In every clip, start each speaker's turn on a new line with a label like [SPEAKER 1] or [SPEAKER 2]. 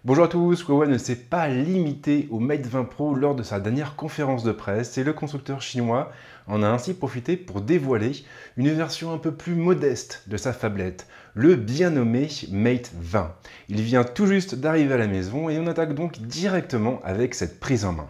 [SPEAKER 1] Bonjour à tous, Huawei ne s'est pas limité au Mate 20 Pro lors de sa dernière conférence de presse et le constructeur chinois en a ainsi profité pour dévoiler une version un peu plus modeste de sa phablette, le bien nommé Mate 20. Il vient tout juste d'arriver à la maison et on attaque donc directement avec cette prise en main.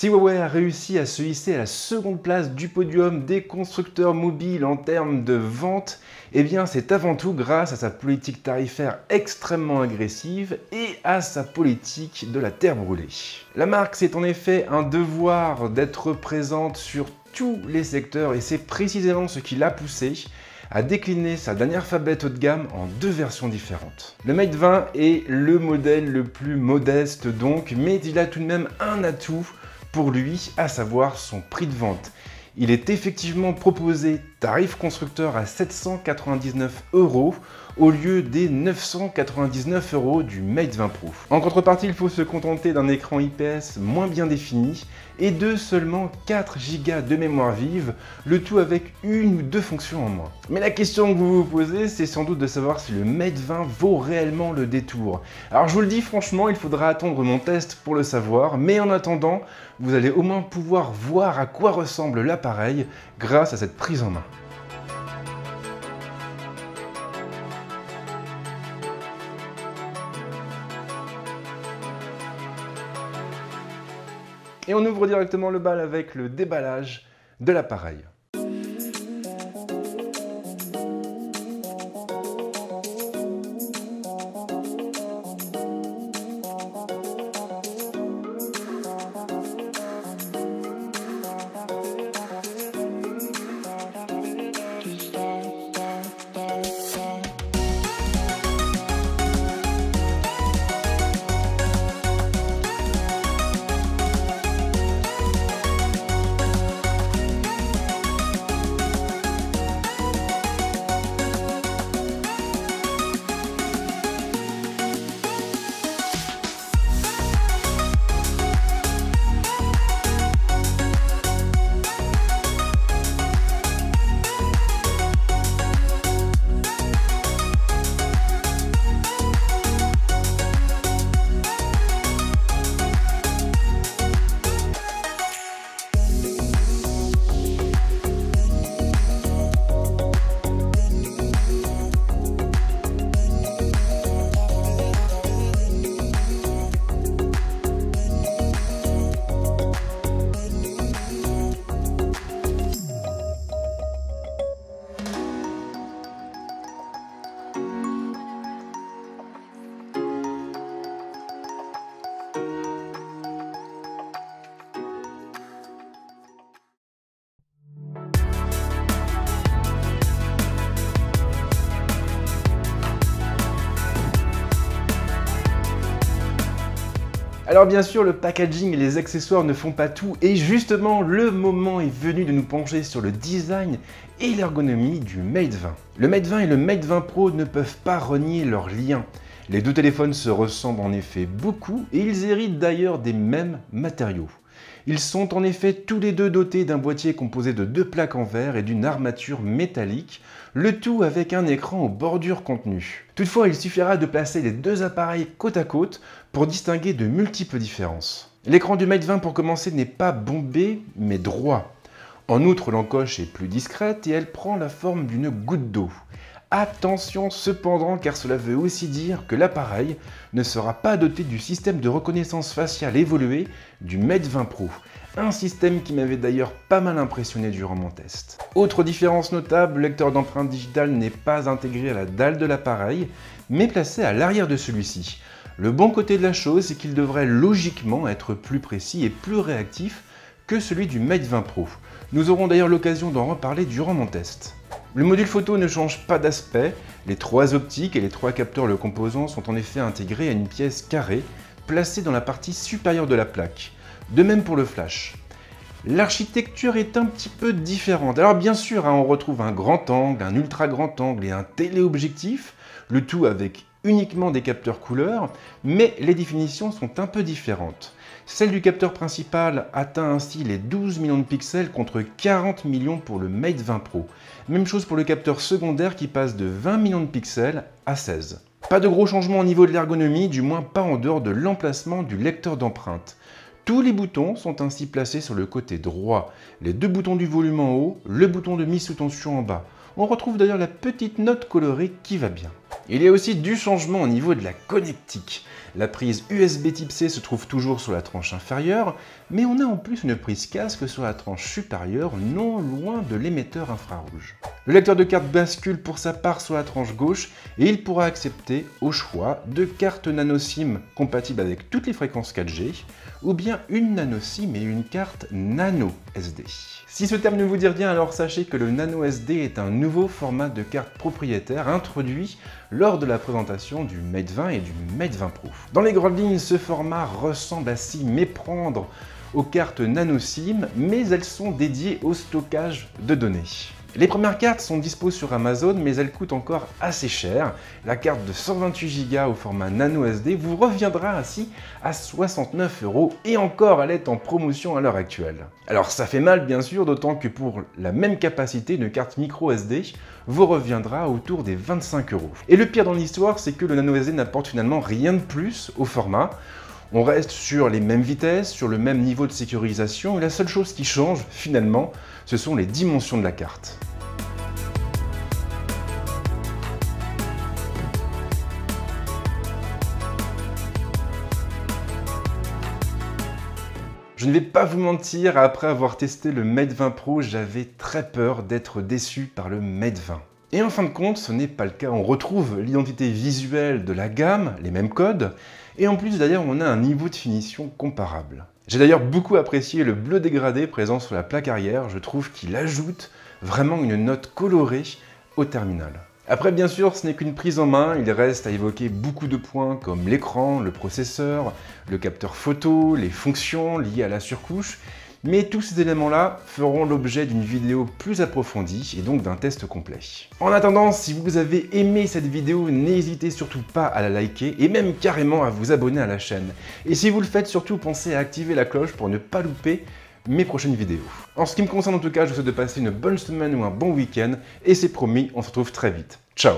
[SPEAKER 1] Si Huawei a réussi à se hisser à la seconde place du podium des constructeurs mobiles en termes de vente, eh bien c'est avant tout grâce à sa politique tarifaire extrêmement agressive et à sa politique de la terre brûlée. La marque s'est en effet un devoir d'être présente sur tous les secteurs et c'est précisément ce qui l'a poussé à décliner sa dernière phablette haut de gamme en deux versions différentes. Le Mate 20 est le modèle le plus modeste donc, mais il a tout de même un atout pour lui, à savoir son prix de vente. Il est effectivement proposé tarif constructeur à 799 € au lieu des 999 € du Mate 20 Pro. En contrepartie, il faut se contenter d'un écran IPS moins bien défini et de seulement 4 Go de mémoire vive, le tout avec une ou deux fonctions en moins. Mais la question que vous vous posez, c'est sans doute de savoir si le Mate 20 vaut réellement le détour. Alors je vous le dis franchement, il faudra attendre mon test pour le savoir, mais en attendant, vous allez au moins pouvoir voir à quoi ressemble l'appareil grâce à cette prise en main. Et on ouvre directement le bal avec le déballage de l'appareil. Alors bien sûr, le packaging et les accessoires ne font pas tout et justement, le moment est venu de nous pencher sur le design et l'ergonomie du Mate 20. Le Mate 20 et le Mate 20 Pro ne peuvent pas renier leur lien. Les deux téléphones se ressemblent en effet beaucoup et ils héritent d'ailleurs des mêmes matériaux. Ils sont en effet tous les deux dotés d'un boîtier composé de deux plaques en verre et d'une armature métallique, le tout avec un écran aux bordures contenues. Toutefois, il suffira de placer les deux appareils côte à côte pour distinguer de multiples différences. L'écran du Mate 20 pour commencer n'est pas bombé, mais droit. En outre, l'encoche est plus discrète et elle prend la forme d'une goutte d'eau. Attention cependant, car cela veut aussi dire que l'appareil ne sera pas doté du système de reconnaissance faciale évolué du Mate 20 Pro, un système qui m'avait d'ailleurs pas mal impressionné durant mon test. Autre différence notable, le lecteur d'empreintes digitales n'est pas intégré à la dalle de l'appareil, mais placé à l'arrière de celui-ci. Le bon côté de la chose, c'est qu'il devrait logiquement être plus précis et plus réactif que celui du Mate 20 Pro. Nous aurons d'ailleurs l'occasion d'en reparler durant mon test. Le module photo ne change pas d'aspect, Les 3 optiques et les 3 capteurs le composant sont en effet intégrés à une pièce carrée placée dans la partie supérieure de la plaque. De même pour le flash. L'architecture est un petit peu différente. Alors bien sûr, on retrouve un grand angle, un ultra grand angle et un téléobjectif, le tout avec uniquement des capteurs couleurs, mais les définitions sont un peu différentes. Celle du capteur principal atteint ainsi les 12 millions de pixels contre 40 millions pour le Mate 20 Pro. Même chose pour le capteur secondaire qui passe de 20 millions de pixels à 16. Pas de gros changements au niveau de l'ergonomie, du moins pas en dehors de l'emplacement du lecteur d'empreintes. Tous les boutons sont ainsi placés sur le côté droit, les 2 boutons du volume en haut, le bouton de mise sous tension en bas. On retrouve d'ailleurs la petite note colorée qui va bien. Il y a aussi du changement au niveau de la connectique. La prise USB Type C se trouve toujours sur la tranche inférieure, mais on a en plus une prise casque sur la tranche supérieure, non loin de l'émetteur infrarouge. Le lecteur de carte bascule pour sa part sur la tranche gauche et il pourra accepter au choix 2 cartes nano SIM compatibles avec toutes les fréquences 4G ou bien une nano SIM et une carte nano SD. Si ce terme ne vous dit rien, alors sachez que le nano SD est un nouveau format de carte propriétaire introduit lors de la présentation du Mate 20 et du Mate 20 Pro. Dans les grandes lignes, ce format ressemble à s'y méprendre aux cartes nano SIM, mais elles sont dédiées au stockage de données. Les premières cartes sont dispo sur Amazon, mais elles coûtent encore assez cher. La carte de 128 Go au format nano SD vous reviendra ainsi à 69 € et encore elle est en promotion à l'heure actuelle. Alors ça fait mal bien sûr, d'autant que pour la même capacité, une carte micro SD vous reviendra autour des 25 €. Et le pire dans l'histoire, c'est que le nano SD n'apporte finalement rien de plus au format. On reste sur les mêmes vitesses, sur le même niveau de sécurisation, et la seule chose qui change, finalement, ce sont les dimensions de la carte. Je ne vais pas vous mentir, après avoir testé le Mate 20 Pro, j'avais très peur d'être déçu par le Mate 20. Et en fin de compte, ce n'est pas le cas. On retrouve l'identité visuelle de la gamme, les mêmes codes, et en plus d'ailleurs on a un niveau de finition comparable. J'ai d'ailleurs beaucoup apprécié le bleu dégradé présent sur la plaque arrière, je trouve qu'il ajoute vraiment une note colorée au terminal. Après bien sûr ce n'est qu'une prise en main, il reste à évoquer beaucoup de points comme l'écran, le processeur, le capteur photo, les fonctions liées à la surcouche, mais tous ces éléments-là feront l'objet d'une vidéo plus approfondie et donc d'un test complet. En attendant, si vous avez aimé cette vidéo, n'hésitez surtout pas à la liker et même carrément à vous abonner à la chaîne. Et si vous le faites, surtout pensez à activer la cloche pour ne pas louper mes prochaines vidéos. En ce qui me concerne en tout cas, je vous souhaite de passer une bonne semaine ou un bon week-end et c'est promis, on se retrouve très vite. Ciao!